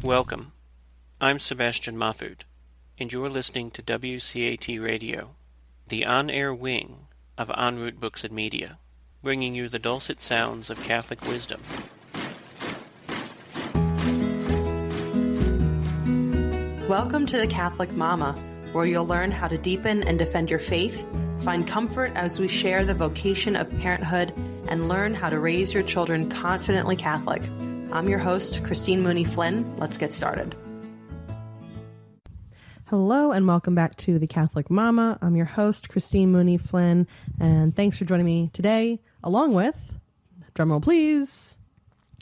Welcome. I'm Sebastian Mahfood, and you're listening to WCAT Radio, the on-air wing of En route Books and Media, bringing you the dulcet sounds of Catholic wisdom. Welcome to the Catholic Mama, where you'll learn how to deepen and defend your faith, find comfort as we share the vocation of parenthood, and learn how to raise your children confidently Catholic. I'm your host, Christine Mooney-Flynn. Let's get started. Hello and welcome back to the Catholic Mama. I'm your host, Christine Mooney-Flynn, and thanks for joining me today, along with, drumroll please.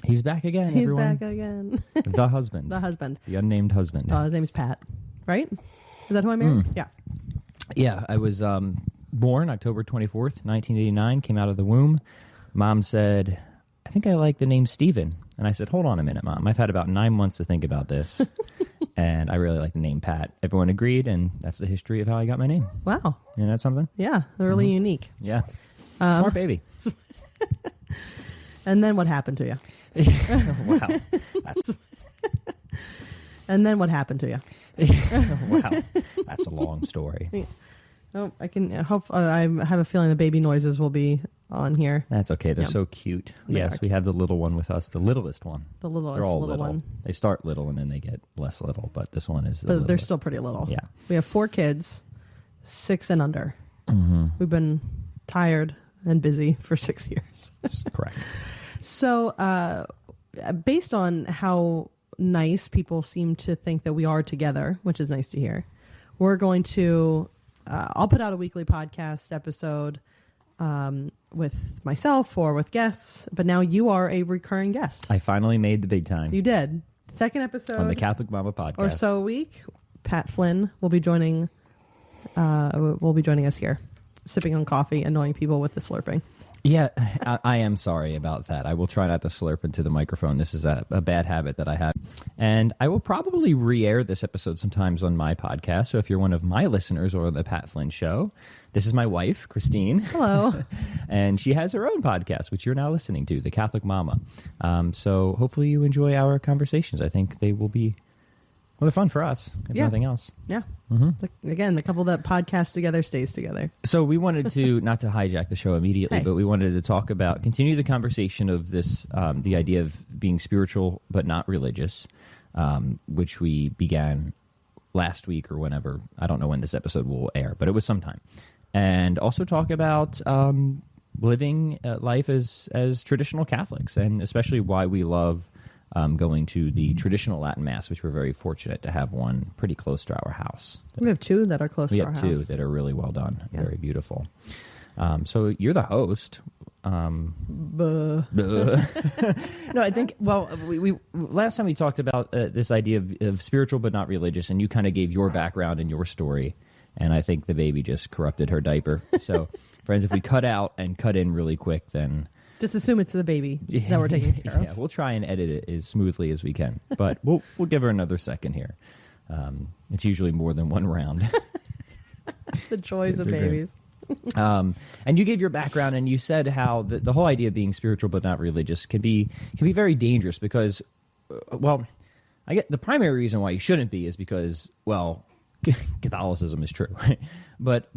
He's back again, He's everyone. back again. The husband. The husband. The unnamed husband. His name's Pat, right? Is that who I married? Yeah. Yeah, I was born October 24th, 1989, came out of the womb. Mom said, I think I like the name Stephen. And I said, hold on a minute, Mom. I've had about 9 months to think about this. And I really like the name Pat. Everyone agreed, and that's the history of how I got my name. Wow. Isn't that something? Yeah, really unique. Yeah. Smart baby. And then what happened to you? Wow. That's... And then what happened to you? Wow. That's a long story. Oh, I have a feeling the baby noises will be on here. That's okay. They're so cute. Yes, we have the little one with us, the littlest one. The littlest, They're all little little. one. They start little and then they get less little, but this one is the But littlest. they're still pretty little. Yeah. We have 4 kids, 6 and under. Mm-hmm. We've been tired and busy for 6 years. Correct. So, based on how nice people seem to think that we are together, which is nice to hear, we're going to, I'll put out a weekly podcast episode with myself or with guests, but now you are a recurring guest. I finally made the big time. You did. Second episode. On the Catholic Mama podcast. Or so a week. Pat Flynn will be joining us here, sipping on coffee, annoying people with the slurping. Yeah, I am sorry about that. I will try not to slurp into the microphone. This is a bad habit that I have. And I will probably re-air this episode sometimes on my podcast. So if you're one of my listeners or the Pat Flynn Show, this is my wife, Christine. Hello. And she has her own podcast, which you're now listening to, The Catholic Mama. So hopefully you enjoy our conversations. I think they will be... Well, they're fun for us, if nothing else. Yeah. Mm-hmm. Again, the couple that podcasts together stays together. So we wanted to, not to hijack the show immediately, but we wanted to talk about, continue the conversation of this, the idea of being spiritual but not religious, which we began last week or whenever. I don't know when this episode will air, but it was sometime. And also talk about living life as traditional Catholics, and especially why we love going to the traditional Latin Mass, which we're very fortunate to have one pretty close to our house. We have 2 that are close to our house. We have 2 that are really well done, very beautiful. So you're the host. No, I think, well, we last time we talked about this idea of spiritual but not religious, and you kind of gave your background and your story, and I think the baby just corrupted her diaper. So, friends, if we cut out and cut in really quick, then... Just assume it's the baby that we're taking care of. Yeah, we'll try and edit it as smoothly as we can, but we'll give her another second here. It's usually more than one round. The joys of babies. And you gave your background, and you said how the whole idea of being spiritual but not religious can be very dangerous because, well, I get the primary reason why you shouldn't be is because, well, Catholicism is true, right? But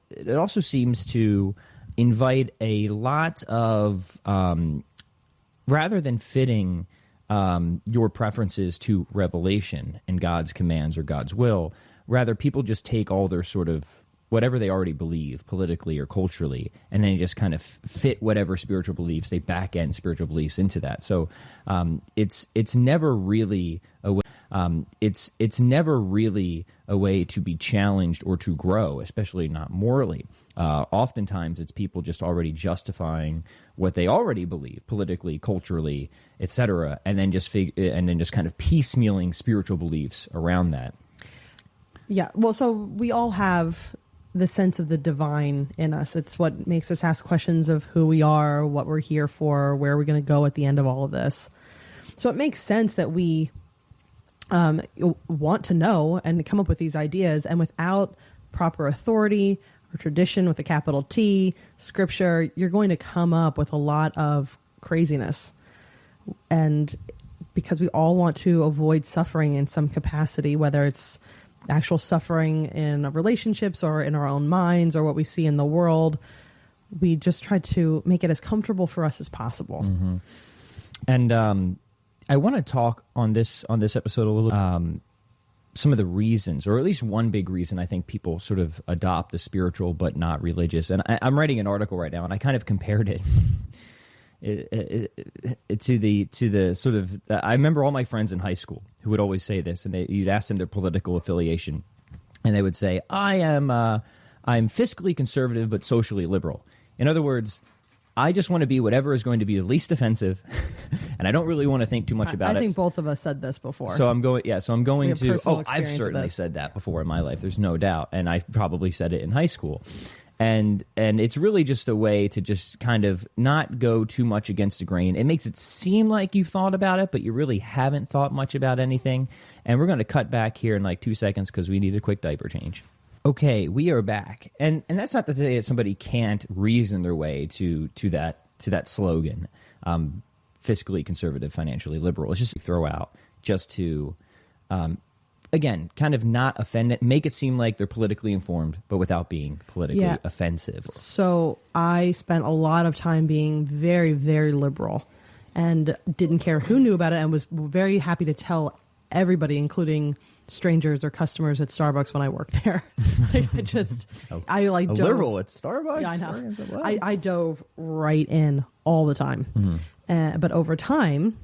it also seems to invite a lot of, rather than fitting your preferences to revelation and God's commands or God's will, rather people just take all their sort of whatever they already believe politically or culturally, and then you just kind of fit whatever spiritual beliefs, they back end spiritual beliefs into that. So it's never really a way, it's never really a way to be challenged or to grow, especially not morally. Oftentimes it's people just already justifying what they already believe politically, culturally, etc., and then just kind of piecemealing spiritual beliefs around that. Yeah, well, so we all have the sense of the divine in us. It's what makes us ask questions of who we are, what we're here for, where we're going to go at the end of all of this. So it makes sense that we want to know and come up with these ideas, and without proper authority or tradition with a capital T, scripture, you're going to come up with a lot of craziness. And because we all want to avoid suffering in some capacity, whether it's actual suffering in relationships or in our own minds or what we see in the world. We just try to make it as comfortable for us as possible. Mm-hmm. And I want to talk on this episode a little some of the reasons, or at least one big reason I think people sort of adopt the spiritual but not religious. And I'm writing an article right now, and I kind of compared it to the sort of. I remember all my friends in high school who would always say this, and you'd ask them their political affiliation, and they would say, I'm fiscally conservative but socially liberal. In other words, I just want to be whatever is going to be the least offensive, and I don't really want to think too much about it. I think both of us said this before. So I'm going to. Oh, I've certainly said that before in my life. There's no doubt, and I probably said it in high school. And it's really just a way to just kind of not go too much against the grain. It makes it seem like you've thought about it, but you really haven't thought much about anything. And we're going to cut back here in like 2 seconds because we need a quick diaper change. Okay, we are back, and that's not to say that somebody can't reason their way to that slogan, fiscally conservative, financially liberal. It's just throw out just to, again, kind of not offend it, make it seem like they're politically informed, but without being politically offensive. So I spent a lot of time being very, very liberal, and didn't care who knew about it, and was very happy to tell everybody, including strangers or customers at Starbucks when I worked there. I dove, liberal at Starbucks. Yeah, I know. I dove right in all the time, but over time,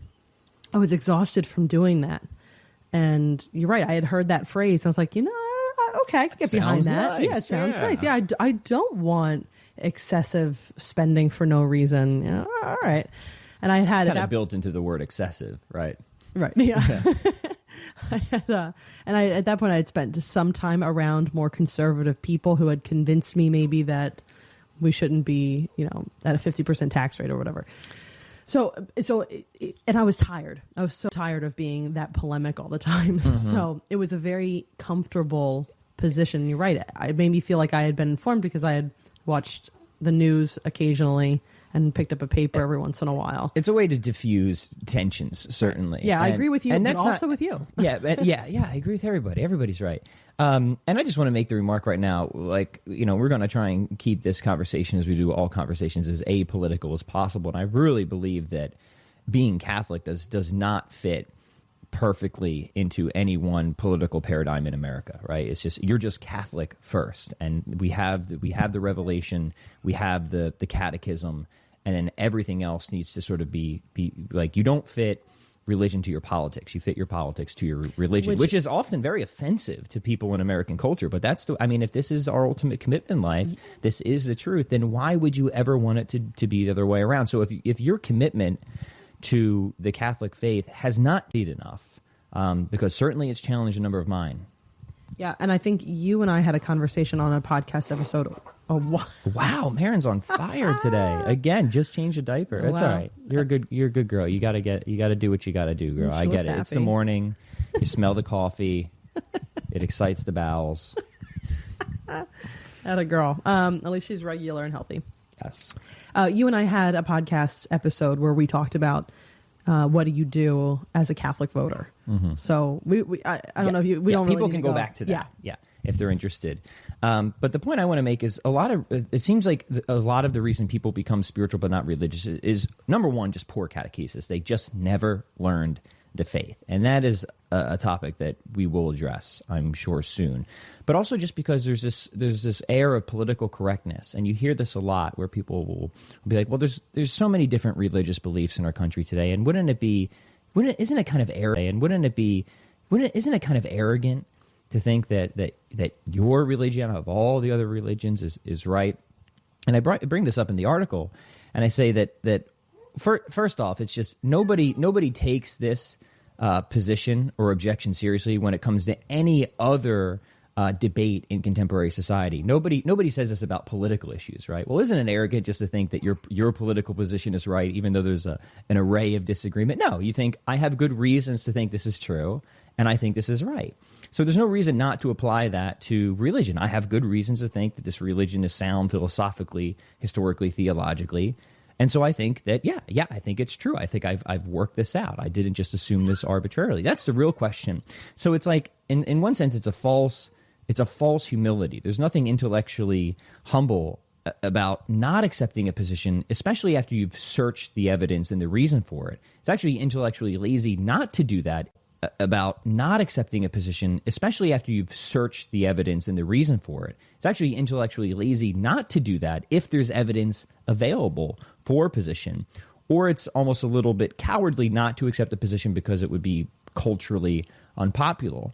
I was exhausted from doing that. And you're right. I had heard that phrase. I was like, okay, I can get behind that. Nice. Yeah, it sounds nice. Yeah, I don't want excessive spending for no reason. All right. And I had kind of built into the word excessive, right? Right. Yeah. I had, at that point I had spent some time around more conservative people who had convinced me maybe that we shouldn't be, at a 50% tax rate or whatever. So, and I was tired. I was so tired of being that polemic all the time. Mm-hmm. So it was a very comfortable position. You're right. It made me feel like I had been informed because I had watched the news occasionally and picked up a paper every once in a while. It's a way to diffuse tensions, certainly. Yeah, I agree with you, but also with you. Yeah, I agree with everybody. Everybody's right. And I just want to make the remark right now, we're going to try and keep this conversation, as we do all conversations, as apolitical as possible. And I really believe that being Catholic does not fit perfectly into any one political paradigm in America, right? It's just, you're just Catholic first, and we have the revelation, we have the catechism, and then everything else needs to sort of be like, you don't fit religion to your politics, you fit your politics to your religion, which is often very offensive to people in American culture. But if this is our ultimate commitment in life, this is the truth, then why would you ever want it to be the other way around? So if your commitment to the Catholic faith has not been enough, because certainly it's challenged a number of mine. Yeah, and I think you and I had a conversation on a podcast episode. Wow, Marin's on fire today. Again, just change a diaper. That's all right. You're a good girl. You gotta do what you gotta do, girl. I get it. Happy. It's the morning. You smell the coffee. It excites the bowels. Atta girl. At least she's regular and healthy. Yes. You and I had a podcast episode where we talked about what do you do as a Catholic voter. Mm-hmm. So I don't know if you. We don't. People really can go back to that. Yeah, if they're interested. But the point I want to make is it seems like a lot of the reason people become spiritual but not religious is number one, just poor catechesis. They just never learned the faith, and that is a topic that we will address, I'm sure, soon. But also just because there's this air of political correctness, and you hear this a lot, where people will be like, "Well, there's so many different religious beliefs in our country today, and isn't it kind of arrogant to think that your religion of all the other religions is right?" And I bring this up in the article, and I say that first off, it's just nobody takes this position or objection seriously when it comes to any other debate in contemporary society. Nobody says this about political issues, right? Well, isn't it arrogant just to think that your political position is right, even though there's an array of disagreement? No, you think, I have good reasons to think this is true, and I think this is right. So there's no reason not to apply that to religion. I have good reasons to think that this religion is sound philosophically, historically, theologically, And so I think that, I think it's true. I think I've worked this out. I didn't just assume this arbitrarily. That's the real question. So it's like, in one sense, it's a false humility. There's nothing intellectually humble about not accepting a position, especially after you've searched the evidence and the reason for it. It's actually intellectually lazy not to do that, about not accepting a position, especially after you've searched the evidence and the reason for it. It's actually intellectually lazy not to do that if there's evidence available for a position. Or it's almost a little bit cowardly not to accept a position because it would be culturally unpopular.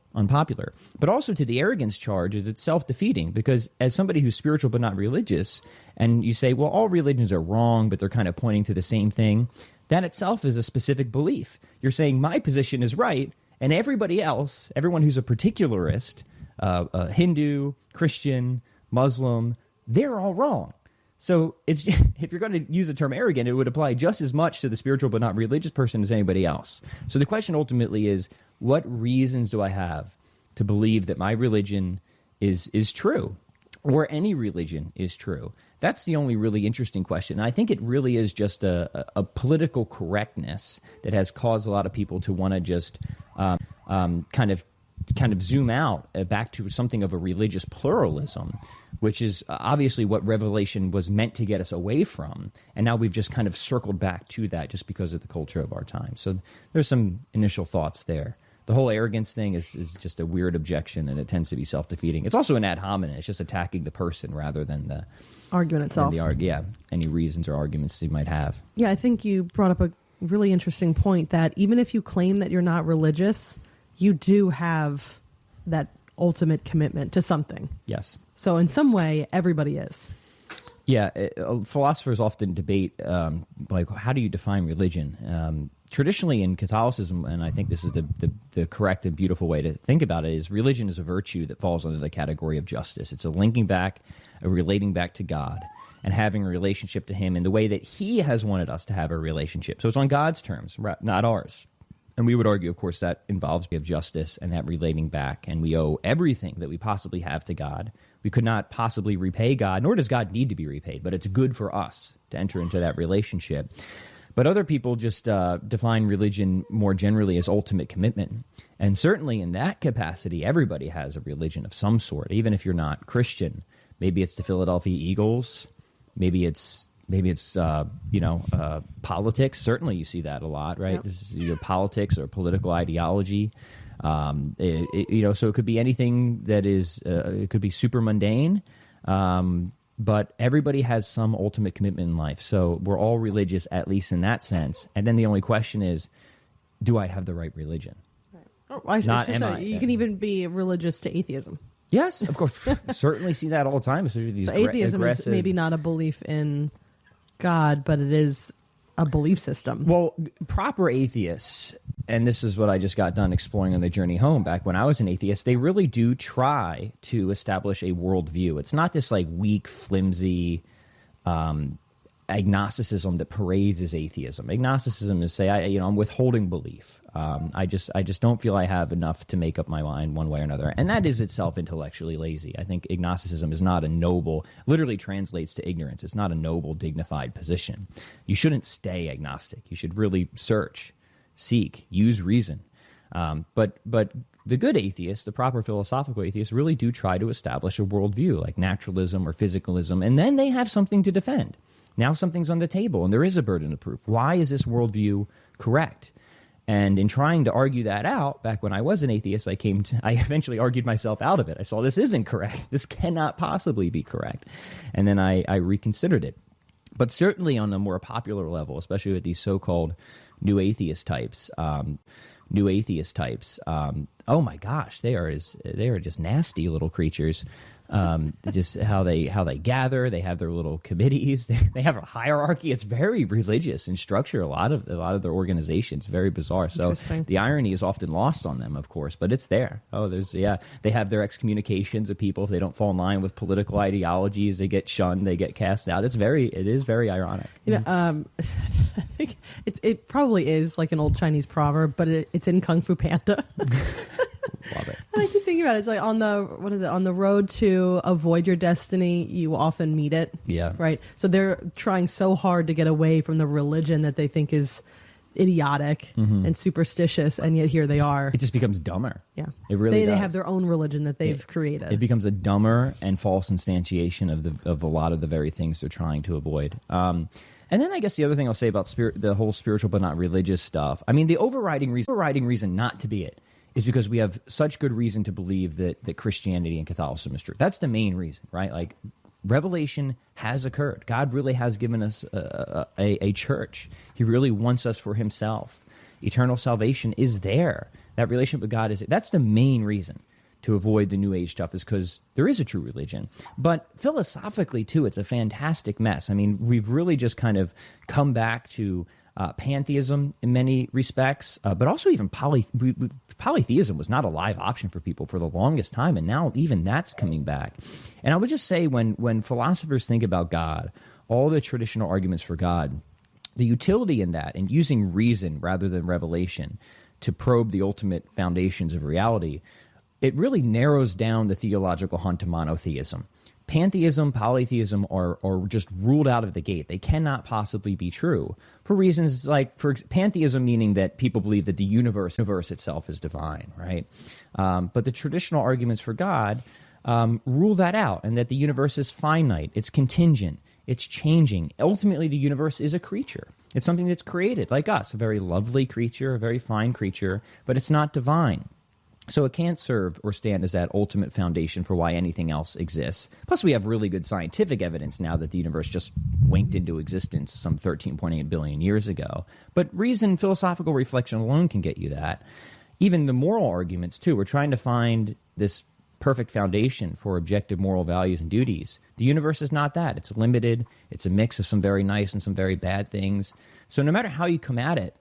But also to the arrogance charge is it's self-defeating, because as somebody who's spiritual but not religious, and you say, well, all religions are wrong, but they're kind of pointing to the same thing, that itself is a specific belief. You're saying my position is right, and everybody else, everyone who's a particularist, a Hindu, Christian, Muslim, they're all wrong. So it's if you're going to use the term arrogant, it would apply just as much to the spiritual but not religious person as anybody else. So the question ultimately is, what reasons do I have to believe that my religion is true, or any religion is true? That's the only really interesting question. And I think it really is just a political correctness that has caused a lot of people to want to just kind of zoom out back to something of a religious pluralism, which is obviously what Revelation was meant to get us away from. And now we've just kind of circled back to that just because of the culture of our time. So there's some initial thoughts there. The whole arrogance thing is just a weird objection, and it tends to be self-defeating. It's also an ad hominem. It's just attacking the person rather than the argument itself. Any reasons or arguments you might have. Yeah, I think you brought up a really interesting point that even if you claim that you're not religious, you do have that ultimate commitment to something. Yes. So in some way, everybody is. Yeah, philosophers often debate, like, how do you define religion? Traditionally in Catholicism, and I think this is the correct and beautiful way to think about it, is religion is a virtue that falls under the category of justice. It's a linking back, a relating back to God, and having a relationship to Him in the way that He has wanted us to have a relationship. So it's on God's terms, not ours. And we would argue, of course, that involves we have justice and that relating back, and we owe everything that we possibly have to God. We could not possibly repay God, nor does God need to be repaid, but it's good for us to enter into that relationship. But other people just define religion more generally as ultimate commitment. And certainly in that capacity, everybody has a religion of some sort, even if you're not Christian. Maybe it's the Philadelphia Eagles. Maybe it's politics. Certainly you see that a lot, right? Yep. Politics or political ideology. So it could be anything that is, it could be super mundane. But everybody has some ultimate commitment in life. So we're all religious, at least in that sense. And then the only question is, do I have the right religion? Right. You can even be religious to atheism. Yes, of course. Certainly see that all the time. So atheism is maybe not a belief in God, but it is a belief system. Well, proper atheists, and this is what I just got done exploring on the journey home back when I was an atheist, they really do try to establish a worldview. It's not this like weak, flimsy agnosticism that parades as atheism. Agnosticism is say, I'm withholding belief. I just don't feel I have enough to make up my mind one way or another. And that is itself intellectually lazy. I think agnosticism is not a noble, literally translates to ignorance. It's not a noble, dignified position. You shouldn't stay agnostic. You should really search, seek, use reason. But the good atheists, the proper philosophical atheists, really do try to establish a worldview like naturalism or physicalism, and then they have something to defend. Now something's on the table, and there is a burden of proof. Why is this worldview correct? And in trying to argue that out, back when I was an atheist, I eventually argued myself out of it. I saw this isn't correct. This cannot possibly be correct. And then I reconsidered it. But certainly on a more popular level, especially with these so-called new atheist types, oh my gosh, they are just nasty little creatures. Just how they gather, they have their little committees, they have a hierarchy. It's very religious in structure. A lot of their organizations, very bizarre. So the irony is often lost on them, of course, but it's there. They have their excommunications of people if they don't fall in line with political ideologies. They get shunned, they get cast out. It is very ironic. I think it probably is like an old Chinese proverb, but it's in Kung Fu Panda. Love it. And I keep think about it, it's like on the road to avoid your destiny, you often meet it. Yeah. Right. So they're trying so hard to get away from the religion that they think is idiotic and superstitious, and yet here they are. It just becomes dumber. Yeah. It really does. They have their own religion that they've created. It becomes a dumber and false instantiation of a lot of the very things they're trying to avoid. And then I guess the other thing I'll say about the whole spiritual but not religious stuff, I mean, the overriding reason not to be it is because we have such good reason to believe that Christianity and Catholicism is true. That's the main reason, right? Like, revelation has occurred. God really has given us a church. He really wants us for himself. Eternal salvation is there. That relationship with God that's the main reason to avoid the New Age stuff, is because there is a true religion. But philosophically, too, it's a fantastic mess. I mean, we've really just kind of come back to pantheism in many respects, but also even polytheism was not a live option for people for the longest time, and now even that's coming back. And I would just say when philosophers think about God, all the traditional arguments for God, the utility in that and using reason rather than revelation to probe the ultimate foundations of reality, it really narrows down the theological hunt to monotheism. Pantheism, polytheism are just ruled out of the gate. They cannot possibly be true for reasons like, for pantheism, meaning that people believe that the universe itself is divine, right? But the traditional arguments for God rule that out, and that the universe is finite, it's contingent, it's changing. Ultimately, the universe is a creature. It's something that's created like us, a very lovely creature, a very fine creature, but it's not divine. So it can't serve or stand as that ultimate foundation for why anything else exists. Plus, we have really good scientific evidence now that the universe just winked into existence some 13.8 billion years ago. But reason, philosophical reflection alone can get you that. Even the moral arguments, too. We're trying to find this perfect foundation for objective moral values and duties. The universe is not that. It's limited. It's a mix of some very nice and some very bad things. So no matter how you come at it,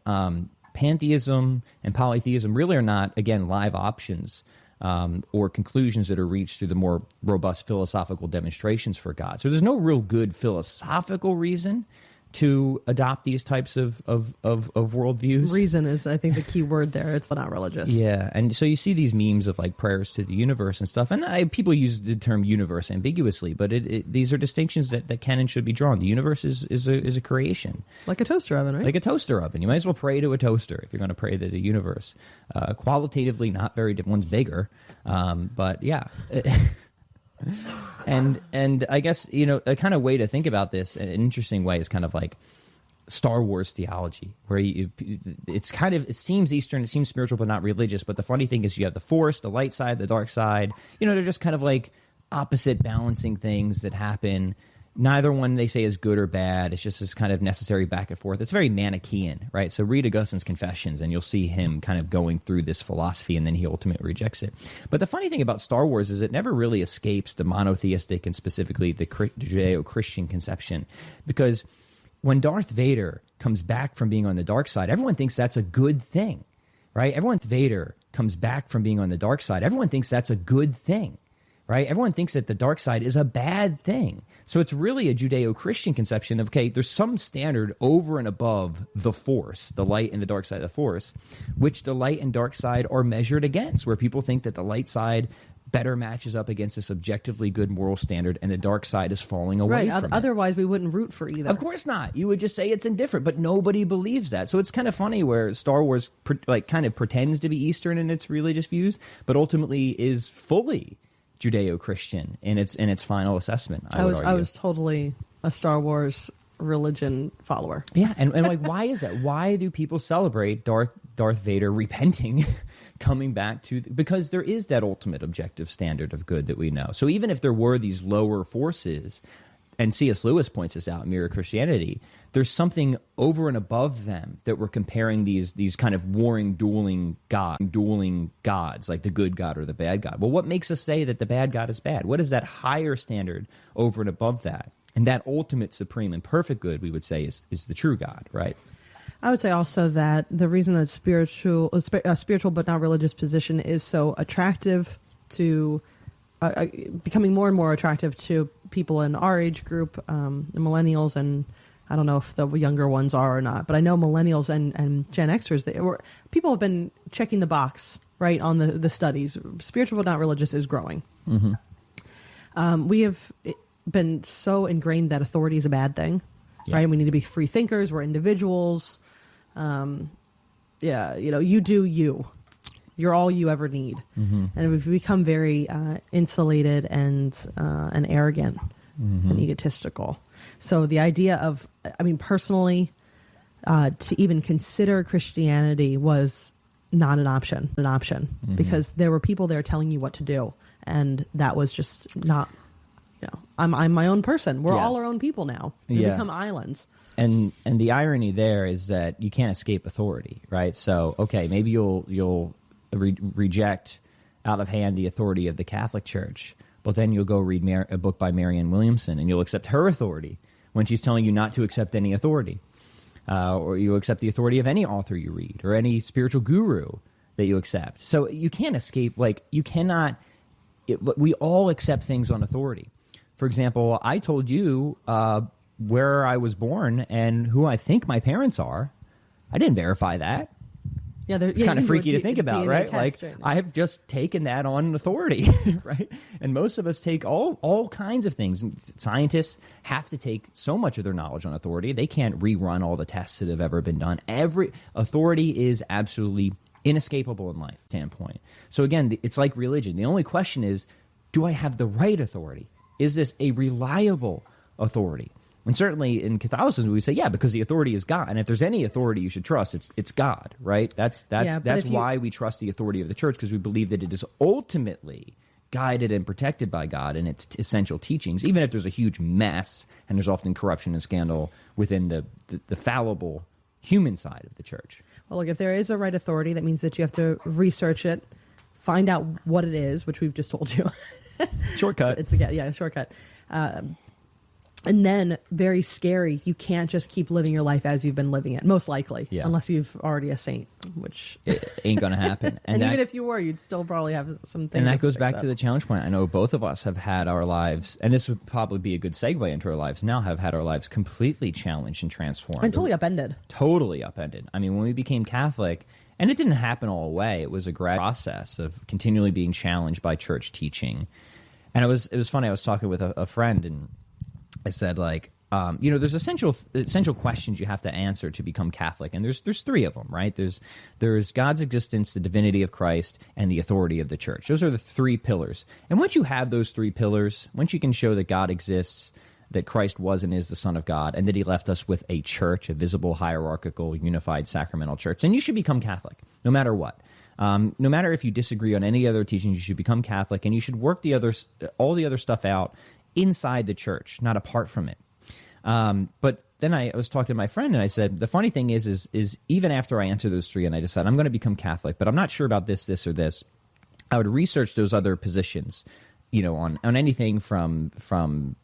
pantheism and polytheism really are not, again, live options or conclusions that are reached through the more robust philosophical demonstrations for God. So there's no real good philosophical reason to adopt these types of worldviews. Reason is, I think, the key word there. It's not religious. Yeah, and so you see these memes of like prayers to the universe and stuff, and people use the term universe ambiguously, but these are distinctions that can and should be drawn. The universe is a creation. Like a toaster oven, right? Like a toaster oven. You might as well pray to a toaster if you're going to pray to the universe. Qualitatively, not very different. One's bigger, but yeah. And I guess, a kind of way to think about this, an interesting way, is kind of like Star Wars theology, where it seems Eastern, it seems spiritual, but not religious. But the funny thing is you have the Force, the light side, the dark side. They're just kind of like opposite balancing things that happen. Neither one, they say, is good or bad. It's just this kind of necessary back and forth. It's very Manichaean, right? So read Augustine's Confessions, and you'll see him kind of going through this philosophy, and then he ultimately rejects it. But the funny thing about Star Wars is it never really escapes the monotheistic and specifically the Judeo-Christian conception. Because when Darth Vader comes back from being on the dark side, everyone thinks that's a good thing, right? Vader comes back from being on the dark side. Everyone thinks that's a good thing. Right? Everyone thinks that the dark side is a bad thing. So it's really a Judeo-Christian conception of, okay, there's some standard over and above the Force, the light and the dark side of the Force, which the light and dark side are measured against, where people think that the light side better matches up against this objectively good moral standard, and the dark side is falling away from it. Otherwise, we wouldn't root for either. Of course not. You would just say it's indifferent, but nobody believes that. So it's kind of funny where Star Wars kind of pretends to be Eastern in its religious views, but ultimately is fully Judeo-Christian in its final assessment. I was totally a Star Wars religion follower. Yeah, and like, why is that? Why do people celebrate Darth Vader repenting, coming back to? Because there is that ultimate objective standard of good that we know. So even if there were these lower forces, and C.S. Lewis points this out in Mere Christianity, there's something over and above them that we're comparing these kind of dueling gods, like the good God or the bad God. Well, what makes us say that the bad God is bad? What is that higher standard over and above that? And that ultimate, supreme, and perfect good, we would say, is the true God, right? I would say also that the reason that spiritual but not religious position is so attractive to becoming more and more attractive to people in our age group, the millennials, and I don't know if the younger ones are or not, but I know millennials and Gen Xers, people have been checking the box right, on the studies. Spiritual but not religious is growing. We have been so ingrained that authority is a bad thing, right? We need to be free thinkers. We're individuals. You do you. You're all you ever need. And we've become very insulated and arrogant and egotistical. So the idea of, personally, to even consider Christianity was not an option, because there were people there telling you what to do. And that was just not, I'm my own person. We're all our own people now. We become islands. And the irony there is that you can't escape authority, right? So, okay, maybe you'll reject out of hand the authority of the Catholic Church, but then you'll go read a book by Marianne Williamson, and you'll accept her authority when she's telling you not to accept any authority. Or you accept the authority of any author you read, or any spiritual guru that you accept. So you can't escape, you cannot... we all accept things on authority. For example, I told you where I was born and who I think my parents are. I didn't verify that. Yeah, it's kind of freaky to think about, right? Like, I have just taken that on authority, right? And most of us take all kinds of things. Scientists have to take so much of their knowledge on authority. They can't rerun all the tests that have ever been done. Every authority is absolutely inescapable in life standpoint. So again, it's like religion. The only question is, do I have the right authority? Is this a reliable authority? And certainly in Catholicism, we say, yeah, because the authority is God. And if there's any authority you should trust, it's God, right? That's why we trust the authority of the church, because we believe that it is ultimately guided and protected by God in its essential teachings, even if there's a huge mess and there's often corruption and scandal within the fallible human side of the church. Well, look, if there is a right authority, that means that you have to research it, find out what it is, which we've just told you. Shortcut. It's a shortcut. And then, very scary, you can't just keep living your life as you've been living it, most likely, unless you've already a saint, which... It ain't going to happen. And even if you were, you'd still probably have some things. And that goes back to the challenge point. I know both of us have had our lives, and this would probably be a good segue into our lives now, have had our lives completely challenged and transformed. And totally upended. Totally upended. I mean, when we became Catholic, and it didn't happen all the way, it was a gradual process of continually being challenged by church teaching. And it was funny, I was talking with a friend, and I said, there's essential questions you have to answer to become Catholic, and there's three of them, right? There's God's existence, the divinity of Christ, and the authority of the church. Those are the three pillars. And once you have those three pillars, once you can show that God exists, that Christ was and is the Son of God, and that he left us with a church, a visible, hierarchical, unified, sacramental church, then you should become Catholic, no matter what. No matter if you disagree on any other teachings, you should become Catholic, and you should work all the other stuff out inside the church, not apart from it. But then I was talking to my friend, and I said, the funny thing is even after I answer those three and I decide I'm going to become Catholic, but I'm not sure about this, or this, I would research those other positions, on anything from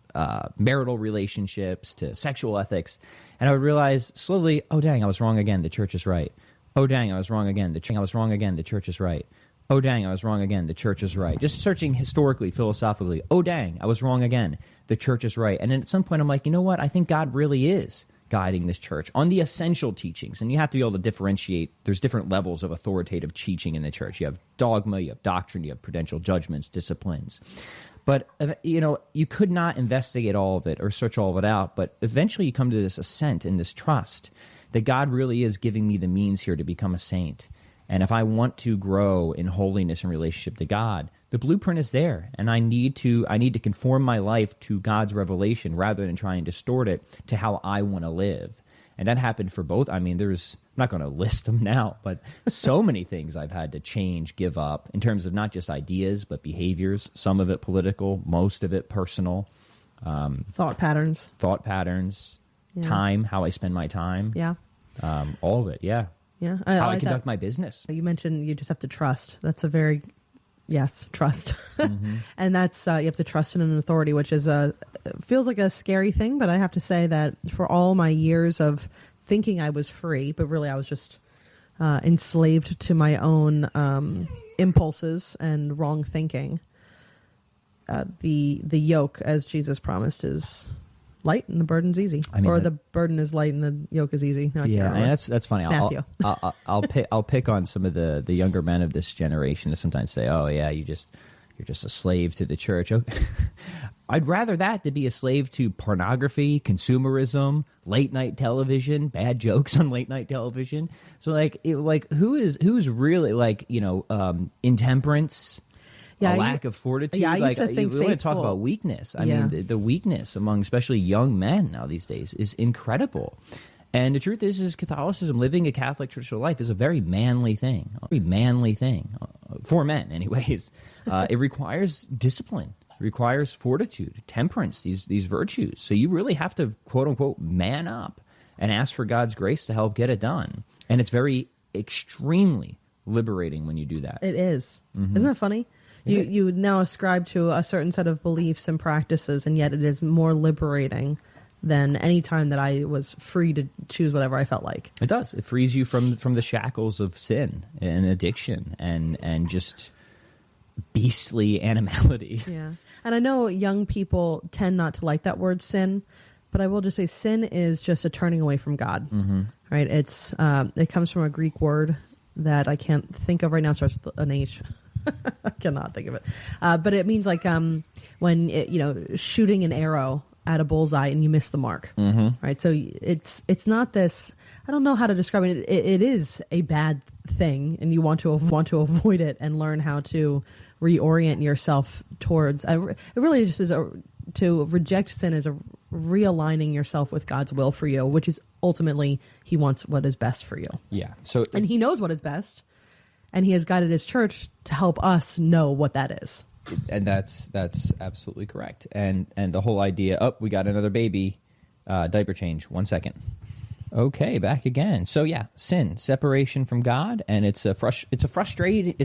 marital relationships to sexual ethics, and I would realize slowly, oh dang, I was wrong again. The church is right. Oh dang, I was wrong again. The church is right. Oh, dang, I was wrong again. The church is right. Just searching historically, philosophically. Oh, dang, I was wrong again. The church is right. And then at some point, I'm like, you know what? I think God really is guiding this church on the essential teachings. And you have to be able to differentiate. There's different levels of authoritative teaching in the church. You have dogma, you have doctrine, you have prudential judgments, disciplines. But, you could not investigate all of it or search all of it out. But eventually you come to this assent and this trust that God really is giving me the means here to become a saint. And if I want to grow in holiness and relationship to God, the blueprint is there, and I need to conform my life to God's revelation rather than try and distort it to how I want to live. And that happened for both. I mean, I'm not going to list them now, but so many things I've had to change, give up, in terms of not just ideas, but behaviors, some of it political, most of it personal. Thought patterns. Yeah. Time, how I spend my time. Yeah. All of it, yeah. Yeah, how I conduct my business. You mentioned you just have to trust. That's trust. Mm-hmm. And that's you have to trust in an authority, which is feels like a scary thing. But I have to say that for all my years of thinking I was free, but really I was just enslaved to my own impulses and wrong thinking. The yoke, as Jesus promised, is light and the burden's easy, or the burden is light and the yoke is easy. No, I can't remember. And that's funny. Matthew. I'll pick on some of the younger men of this generation to sometimes say, "Oh yeah, you're just a slave to the church." I'd rather that than be a slave to pornography, consumerism, late night television, bad jokes on late night television. So who's really intemperance? Yeah, lack of fortitude. Yeah, I used to think we want to talk about weakness. I mean, the weakness among especially young men now these days is incredible. And the truth is Catholicism, living a Catholic traditional life, is a very manly thing. A very manly thing for men, anyways. It requires discipline. It requires fortitude, temperance, these virtues. So you really have to, quote unquote, man up and ask for God's grace to help get it done. And it's very extremely liberating when you do that. It is. Mm-hmm. Isn't that funny? You now ascribe to a certain set of beliefs and practices, and yet it is more liberating than any time that I was free to choose whatever I felt like. It does. It frees you from the shackles of sin and addiction and just beastly animality. Yeah. And I know young people tend not to like that word sin, but I will just say sin is just a turning away from God. Mm-hmm. Right? It's it comes from a Greek word that I can't think of right now. It starts with an H. I cannot think of it. But it means when shooting an arrow at a bullseye and you miss the mark. Mm-hmm. Right? So it's not this, I don't know how to describe it. It is a bad thing, and you want to avoid it and learn how to reorient yourself towards, it really just is to reject sin is a realigning yourself with God's will for you, which is ultimately He wants what is best for you. Yeah. And He knows what is best. And He has guided His church to help us know what that is. And that's absolutely correct. And the whole idea, we got another baby, diaper change, 1 second. Okay, back again. So yeah, sin, separation from God, and it's a frustration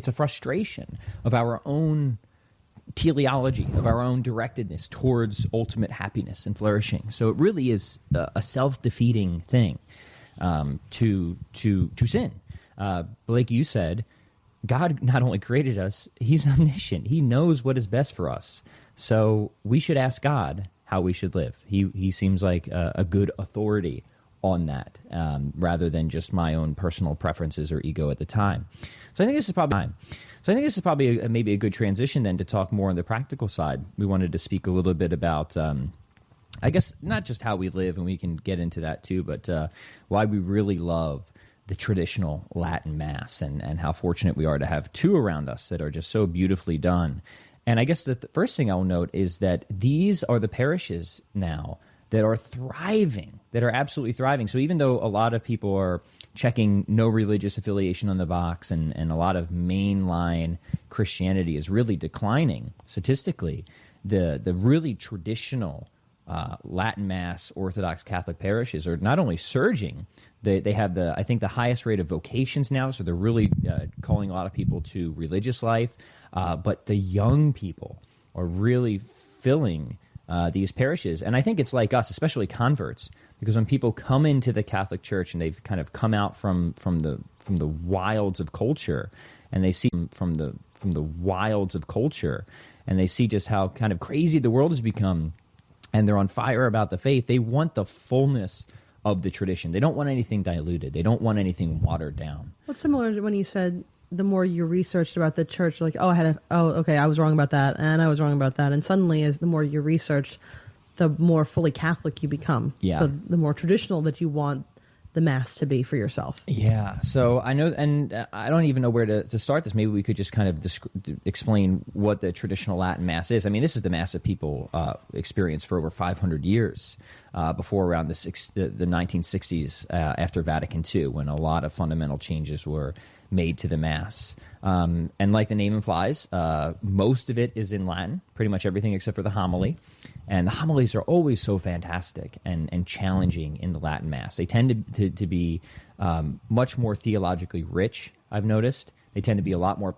of our own teleology, of our own directedness towards ultimate happiness and flourishing. So it really is a self-defeating thing to sin. Like you said, God not only created us, He's omniscient. He knows what is best for us. So we should ask God how we should live. He seems like a good authority on that, rather than just my own personal preferences or ego at the time. So I think this is probably maybe a good transition then to talk more on the practical side. We wanted to speak a little bit about, I guess, not just how we live, and we can get into that too, but why we really love the traditional Latin Mass, and how fortunate we are to have two around us that are just so beautifully done. And I guess the first thing I'll note is that these are the parishes now that are thriving, that are absolutely thriving. So even though a lot of people are checking no religious affiliation on the box, and a lot of mainline Christianity is really declining statistically, the really traditional Latin Mass Orthodox Catholic parishes are not only surging, they have I think the highest rate of vocations now, so they're really calling a lot of people to religious life, but the young people are really filling these parishes. And I think it's like us, especially converts, because when people come into the Catholic Church and they've kind of come out from the wilds of culture, and they see from the wilds of culture, and they see just how kind of crazy the world has become, and they're on fire about the faith, they want the fullness of the tradition. They don't want anything diluted. They don't want anything watered down. What's similar to when you said the more you researched about the church, like, I was wrong about that, and I was wrong about that. And suddenly, as the more you research, the more fully Catholic you become. Yeah. So the more traditional that you want the Mass to be for yourself. Yeah. So I know, and I don't even know where to start this. Maybe we could just kind of explain what the traditional Latin Mass is. I mean, this is the Mass that people experienced for over 500 years before around the 1960s after Vatican II, when a lot of fundamental changes were made to the Mass. And like the name implies, most of it is in Latin, pretty much everything except for the homily. And the homilies are always so fantastic and challenging in the Latin Mass. They tend to be much more theologically rich, I've noticed. They tend to be a lot more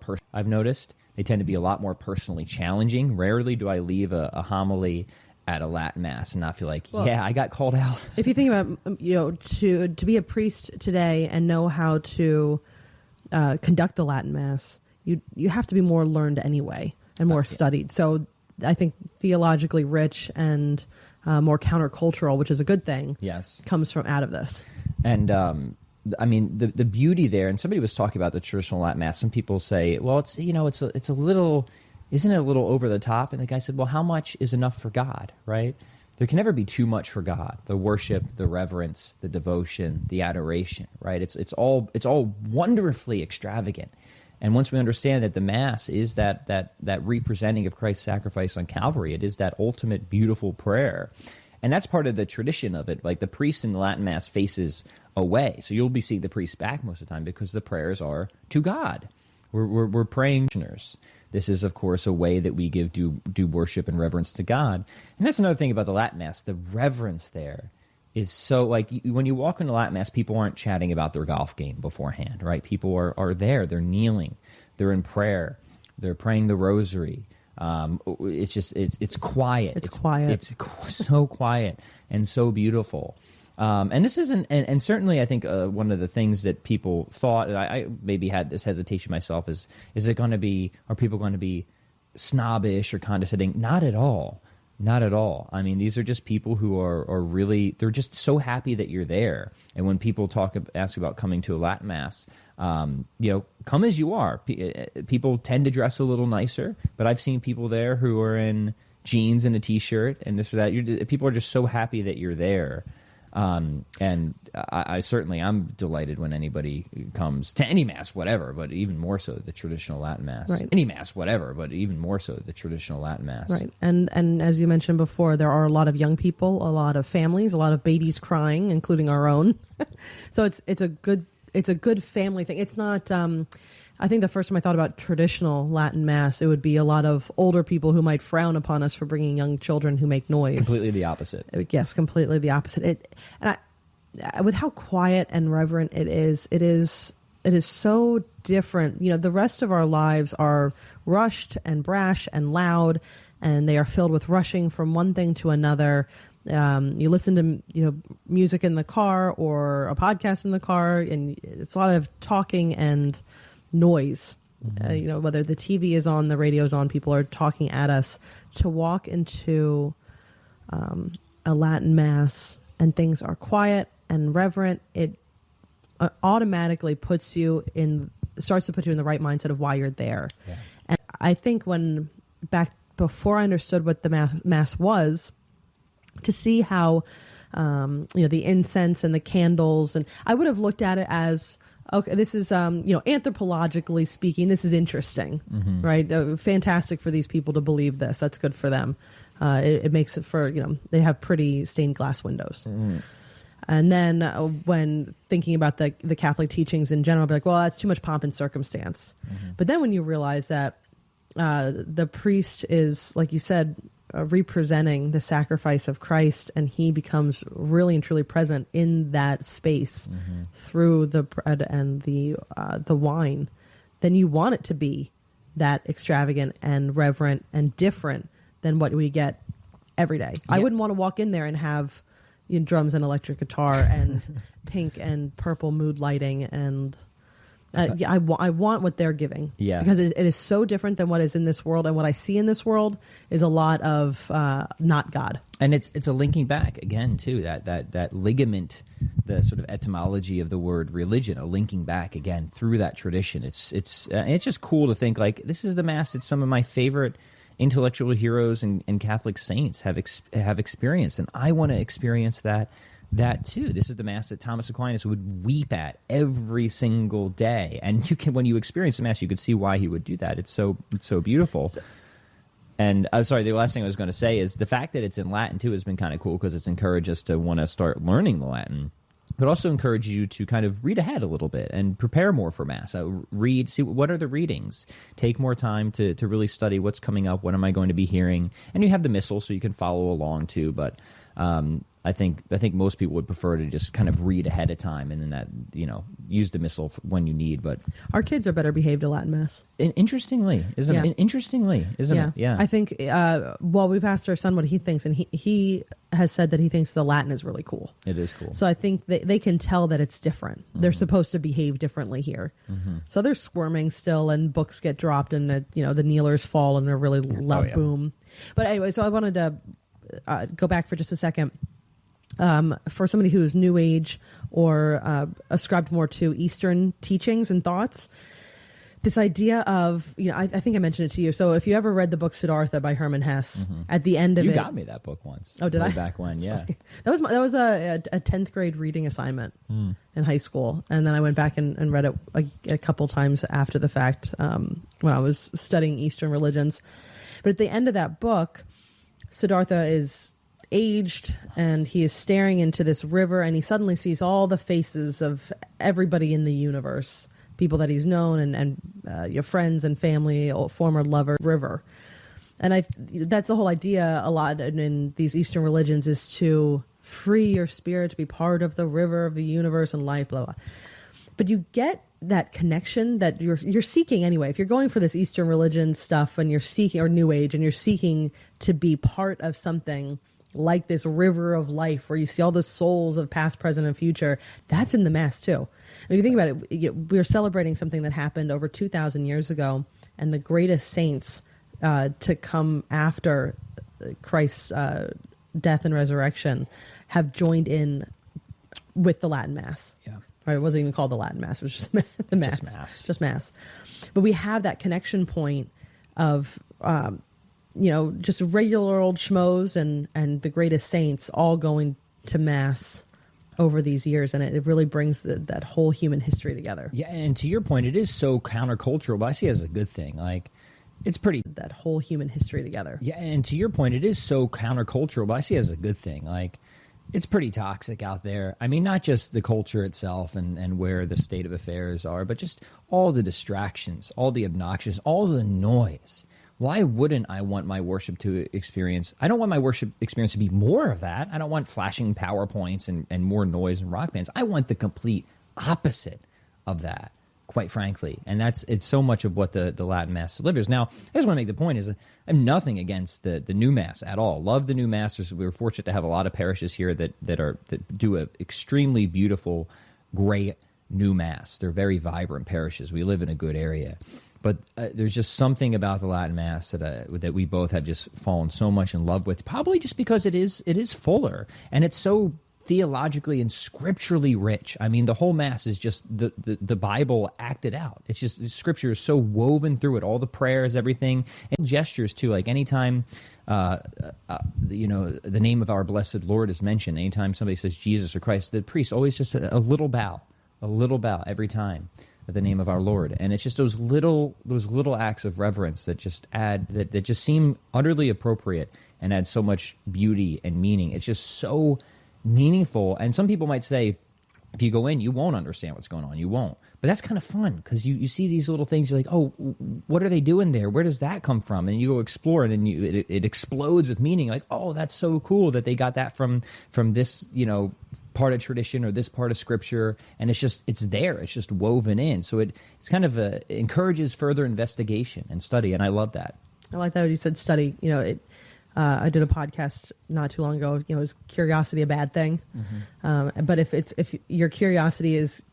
personally challenging. Rarely do I leave a homily at a Latin Mass and not feel like, I got called out. If you think about, to be a priest today and know how to conduct the Latin Mass, you have to be more learned anyway and more studied. So I think theologically rich and more countercultural, which is a good thing. Yes. Comes from out of this. And I mean, the beauty there, and somebody was talking about the traditional Latin Mass. Some people say, well, it's a little, isn't it a little over the top? And the guy said, well, how much is enough for God, right? There can never be too much for God. The worship, the reverence, the devotion, the adoration, right? It's all wonderfully extravagant. And once we understand that the Mass is that representing of Christ's sacrifice on Calvary, it is that ultimate beautiful prayer. And that's part of the tradition of it. Like the priest in the Latin Mass faces away. So you'll be seeing the priest back most of the time because the prayers are to God. We're praying. This is, of course, a way that we give due worship and reverence to God. And that's another thing about the Latin Mass. The reverence there is so, like, when you walk into Latin Mass, people aren't chatting about their golf game beforehand, right? People are there. They're kneeling. They're in prayer. They're praying the rosary. It's just, it's quiet. It's quiet. It's so quiet and so beautiful. And this isn't, and certainly I think one of the things that people thought, and I maybe had this hesitation myself, is it going to be, are people going to be snobbish or condescending? Not at all. Not at all. I mean, these are just people who are really, they're just so happy that you're there. And when people ask about coming to a Latin Mass, come as you are. People tend to dress a little nicer, but I've seen people there who are in jeans and a T-shirt and this or that. People are just so happy that you're there. And I certainly, I'm delighted when anybody comes to any Mass, whatever, but even more so the traditional Latin Mass. Right. Any Mass, whatever, but even more so the traditional Latin Mass. Right. And as you mentioned before, there are a lot of young people, a lot of families, a lot of babies crying, including our own. So it's a good family thing. It's not, I think the first time I thought about traditional Latin Mass, it would be a lot of older people who might frown upon us for bringing young children who make noise. Completely the opposite. Yes, completely the opposite. With how quiet and reverent it is so different. You know, the rest of our lives are rushed and brash and loud, and they are filled with rushing from one thing to another. You listen to music in the car or a podcast in the car, and it's a lot of talking and noise. Mm-hmm. Whether the TV is on, the radio is on, people are talking at us. To walk into a Latin Mass and things are quiet and reverent, it automatically starts to put you in the right mindset of why you're there. Yeah. And I think before I understood what the Mass was, to see how the incense and the candles, and I would have looked at it as, okay, this is, anthropologically speaking, this is interesting, mm-hmm. right? Fantastic for these people to believe this. That's good for them. It makes it for, they have pretty stained glass windows. Mm-hmm. And then when thinking about the Catholic teachings in general, I'll be like, well, that's too much pomp and circumstance. Mm-hmm. But then when you realize that the priest is, like you said, representing the sacrifice of Christ, and he becomes really and truly present in that space mm-hmm. through the bread and the wine, then you want it to be that extravagant and reverent and different than what we get every day. Yeah. I wouldn't want to walk in there and have drums and electric guitar and pink and purple mood lighting and I want what they're giving. Yeah. Because it is so different than what is in this world. And what I see in this world is a lot of not God. And it's a linking back again, too, that ligament, the sort of etymology of the word religion, a linking back again through that tradition. It's just cool to think like this is the Mass that some of my favorite intellectual heroes and Catholic saints have experienced. And I want to experience that too. This is the Mass that Thomas Aquinas would weep at every single day, and when you experience the Mass, you could see why he would do that. It's so beautiful. And I'm sorry, the last thing I was going to say is the fact that it's in Latin too has been kind of cool because it's encouraged us to want to start learning the Latin, but also encourage you to kind of read ahead a little bit and prepare more for Mass. See what are the readings. Take more time to really study what's coming up. What am I going to be hearing? And you have the Missal, so you can follow along too. But I think most people would prefer to just kind of read ahead of time and then that use the Missal when you need. But our kids are better behaved at Latin Mass. Interestingly, isn't it? Yeah. I think we've asked our son what he thinks, and he has said that he thinks the Latin is really cool. It is cool. So I think they can tell that it's different. Mm-hmm. They're supposed to behave differently here. Mm-hmm. So they're squirming still, and books get dropped, and the kneelers fall, and a really loud boom. But anyway, so I wanted to go back for just a second. For somebody who is New Age or ascribed more to Eastern teachings and thoughts, this idea of, I think I mentioned it to you. So if you ever read the book Siddhartha by Hermann Hesse, at the end of You it... got me that book once. Oh, did way I? Back when, yeah. That was a 10th grade reading assignment in high school. And then I went back and read it a couple times after the fact when I was studying Eastern religions. But at the end of that book, Siddhartha is aged and he is staring into this river and he suddenly sees all the faces of everybody in the universe, people that he's known and your friends and family, former lover, river. And that's the whole idea a lot in these Eastern religions, is to free your spirit to be part of the river of the universe and life, blah, blah. But you get that connection that you're seeking anyway. If you're going for this Eastern religion stuff and you're seeking, or New Age, and you're seeking to be part of something like this river of life where you see all the souls of past, present, and future, that's in the Mass too. If you think about it, we're celebrating something that happened over 2,000 years ago, and the greatest saints to come after Christ's death and resurrection have joined in with the Latin Mass. Yeah. Right? It wasn't even called the Latin Mass. It was just the Mass. Just Mass. But we have that connection point of... just regular old schmoes and the greatest saints all going to Mass over these years. And it really brings that whole human history together. Yeah, and to your point, it is so countercultural, but I see it as a good thing. Like, it's pretty... That whole human history together. Yeah, and to your point, it is so countercultural, but I see it as a good thing. Like, it's pretty toxic out there. I mean, not just the culture itself and where the state of affairs are, but just all the distractions, all the obnoxious, all the noise. Why wouldn't I want my worship to experience? I don't want my worship experience to be more of that. I don't want flashing PowerPoints and more noise and rock bands. I want the complete opposite of that, quite frankly. And it's so much of what the Latin Mass delivers. Now, I just want to make the point is I have nothing against the new Mass at all. Love the new Mass. We're fortunate to have a lot of parishes here that do an extremely beautiful, great new Mass. They're very vibrant parishes. We live in a good area. But there's just something about the Latin Mass that we both have just fallen so much in love with, probably just because it is fuller and it's so theologically and scripturally rich. I mean, the whole Mass is just the Bible acted out. It's just Scripture is so woven through it, all the prayers, everything, and gestures too. Like anytime, the name of our blessed Lord is mentioned, anytime somebody says Jesus or Christ, the priest always just a little bow every time. The name of our Lord, and it's just those little acts of reverence that just that just seem utterly appropriate and add so much beauty and meaning. It's just so meaningful. And some people might say, if you go in, you won't understand what's going on. You won't. But that's kind of fun because you see these little things. You're like, oh, what are they doing there? Where does that come from? And you go explore, and then it explodes with meaning. Like, oh, that's so cool that they got that from this, part of tradition or this part of Scripture, and it's there. It's just woven in. So it's kind of encourages further investigation and study, and I love that. I like that you said study. I did a podcast not too long ago. Is curiosity a bad thing? Mm-hmm. But if your curiosity is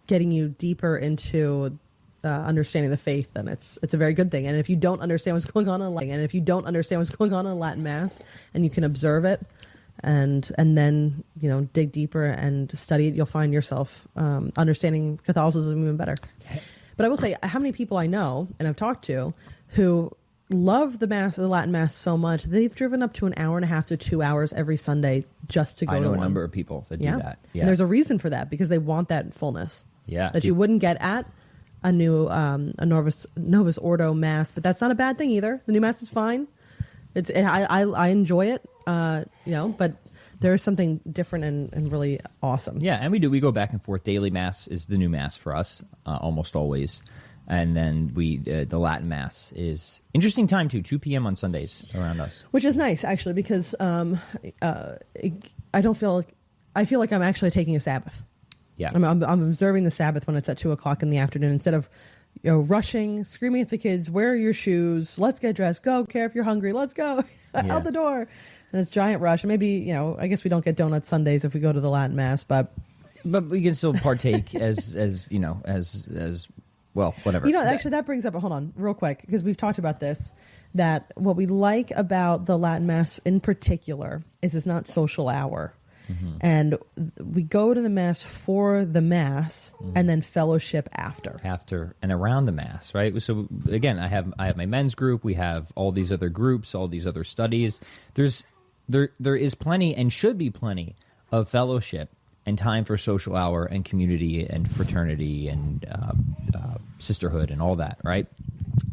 getting you deeper into understanding the faith, then it's a very good thing. And if you don't understand what's going on in a Latin Mass, and you can observe it, and then dig deeper and study it, you'll find yourself understanding Catholicism even better. But I will say, how many people I know and I've talked to who love the Latin Mass so much, they've driven up to an hour and a half to 2 hours every Sunday just to go to one. I know a number of people that do that. Yeah. And there's a reason for that, because they want that fullness. Yeah. That you wouldn't get at a new a Novus Ordo Mass, but that's not a bad thing either. The new Mass is fine. I enjoy it, but there's something different and really awesome. Yeah, and we go back and forth. Daily Mass is the new Mass for us, almost always. And then the Latin Mass is interesting time too, 2 p.m. on Sundays around us. Which is nice, actually, because I feel like I'm actually taking a Sabbath. Yeah. I'm observing the Sabbath when it's at 2:00 in the afternoon, instead of rushing, screaming at the kids, where are your shoes? Let's get dressed. Go. Care if you're hungry. Let's go. Out the door. And it's giant rush. And maybe, I guess we don't get donuts Sundays if we go to the Latin Mass, but we can still partake as well, whatever. Actually, that brings up, hold on, real quick, because we've talked about this, that what we like about the Latin Mass in particular is it's not social hour. Mm-hmm. And we go to the Mass for the Mass and then fellowship after and around the Mass, right? So again, I have my men's group. We have all these other groups, all these other studies. There is plenty and should be plenty of fellowship and time for social hour and community and fraternity and sisterhood and all that, right?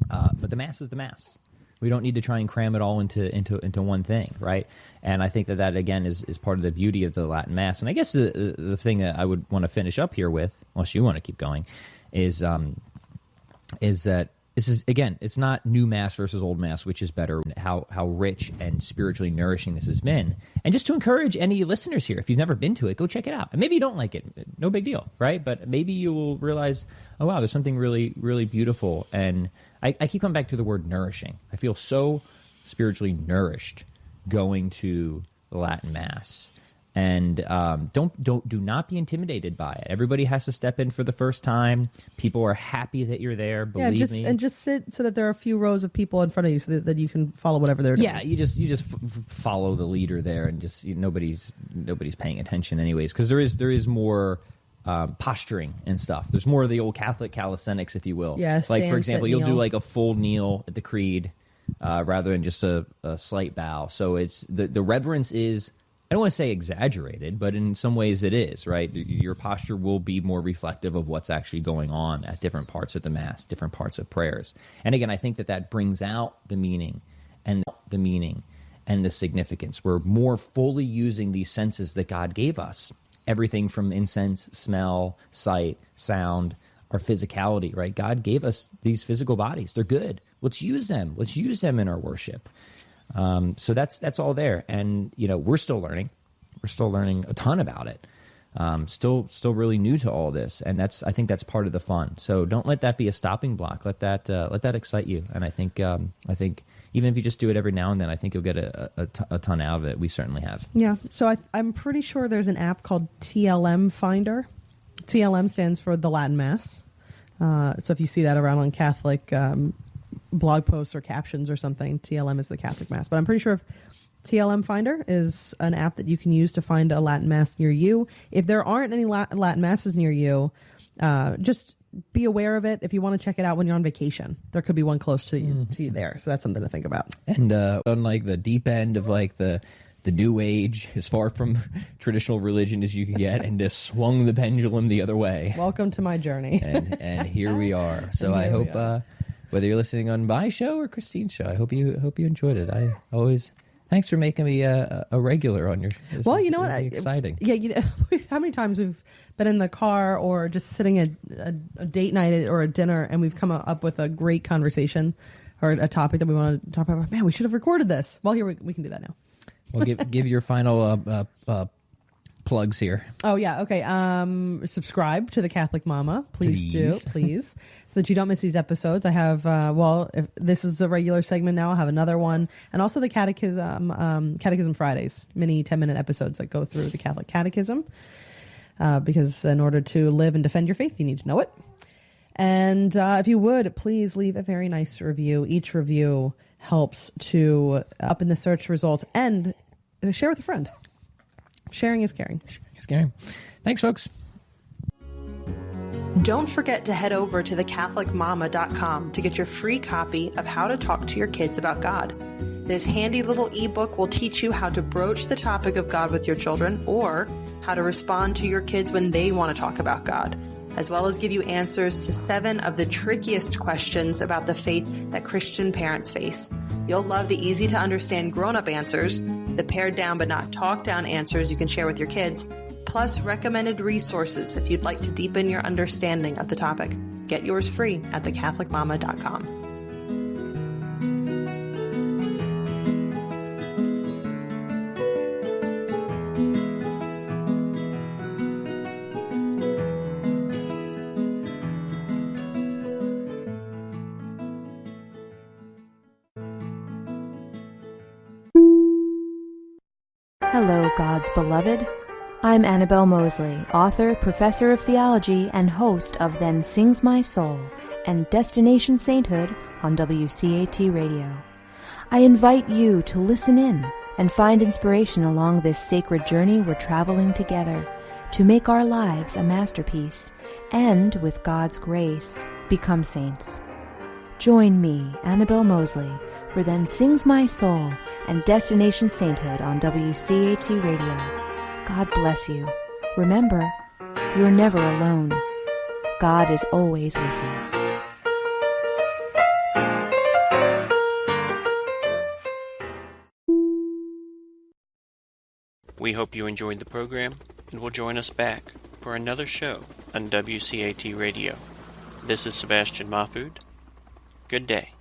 But the Mass is the Mass. We don't need to try and cram it all into one thing, right? And I think that again is part of the beauty of the Latin Mass. And I guess the thing that I would want to finish up here with, unless you want to keep going, is that this is, again, it's not new Mass versus old Mass, which is better, how rich and spiritually nourishing this has been. And just to encourage any listeners here, if you've never been to it, go check it out. And maybe you don't like it. No big deal, right? But maybe you will realize, oh, wow, there's something really, really beautiful. And I keep coming back to the word nourishing. I feel so spiritually nourished going to the Latin Mass. And do not be intimidated by it. Everybody has to step in for the first time. People are happy that you're there. Believe me. And just sit so that there are a few rows of people in front of you, so that you can follow whatever they're doing. Yeah, you just follow the leader there, and just nobody's paying attention anyways, because there is more posturing and stuff. There's more of the old Catholic calisthenics, if you will. Yeah, like for example, you'll kneel. do like a full kneel at the creed rather than just a slight bow. So it's the reverence is, I don't want to say exaggerated, but in some ways it is, right? Your posture will be more reflective of what's actually going on at different parts of the Mass, different parts of prayers. And again, I think that brings out the meaning and the significance. We're more fully using these senses that God gave us. Everything from incense, smell, sight, sound, our physicality, right? God gave us these physical bodies. They're good. Let's use them. Let's use them in our worship. So that's all there, and we're still learning. We're still learning a ton about it. Still really new to all this, and I think that's part of the fun. So don't let that be a stopping block. Let that excite you. And I think even if you just do it every now and then, I think you'll get a ton out of it. We certainly have. Yeah. So I'm pretty sure there's an app called TLM Finder. TLM stands for the Latin Mass. So if you see that around on Catholic blog posts or captions or something, TLM is the Catholic Mass. But I'm pretty sure TLM Finder is an app that you can use to find a Latin Mass near you. If there aren't any Latin Masses near you, just be aware of it. If you want to check it out when you're on vacation, there could be one close to you there. So that's something to think about. And unlike the deep end of like the New Age, as far from traditional religion as you can get, and just swung the pendulum the other way. Welcome to my journey. and here we are. So I hope whether you're listening on my show or Christine's show, I hope you enjoyed it. I always thanks for making me a regular on your. Well, you know what? Exciting. Yeah, how many times we've been in the car or just sitting at a date night or a dinner, and we've come up with a great conversation or a topic that we want to talk about. Man, we should have recorded this. Well, here we can do that now. Well, give your final plugs here. Oh yeah, okay. Subscribe to the Catholic Mama, please. Do, please, so that you don't miss these episodes. I have if this is a regular segment now, I'll have another one, and also the Catechism Fridays, mini 10-minute episodes that go through the Catholic Catechism. Because in order to live and defend your faith, you need to know it. And if you would, please leave a very nice review. Each review helps to up in the search results, and share with a friend. Sharing is caring. Sharing is caring. Thanks, folks. Don't forget to head over to thecatholicmama.com to get your free copy of How to Talk to Your Kids About God. This handy little ebook will teach you how to broach the topic of God with your children, or how to respond to your kids when they want to talk about God, as well as give you answers to 7 of the trickiest questions about the faith that Christian parents face. You'll love the easy-to-understand grown-up answers, the pared-down but not talked-down answers you can share with your kids, plus recommended resources if you'd like to deepen your understanding of the topic. Get yours free at thecatholicmama.com. Hello, God's beloved. I'm Annabelle Mosley, author, professor of theology, and host of Then Sings My Soul, and Destination Sainthood on WCAT Radio. I invite you to listen in and find inspiration along this sacred journey we're traveling together to make our lives a masterpiece and, with God's grace, become saints. Join me, Annabelle Mosley, for Then Sings My Soul and Destination Sainthood on WCAT Radio. God bless you. Remember, you're never alone. God is always with you. We hope you enjoyed the program and will join us back for another show on WCAT Radio. This is Sebastian Mahfood. Good day.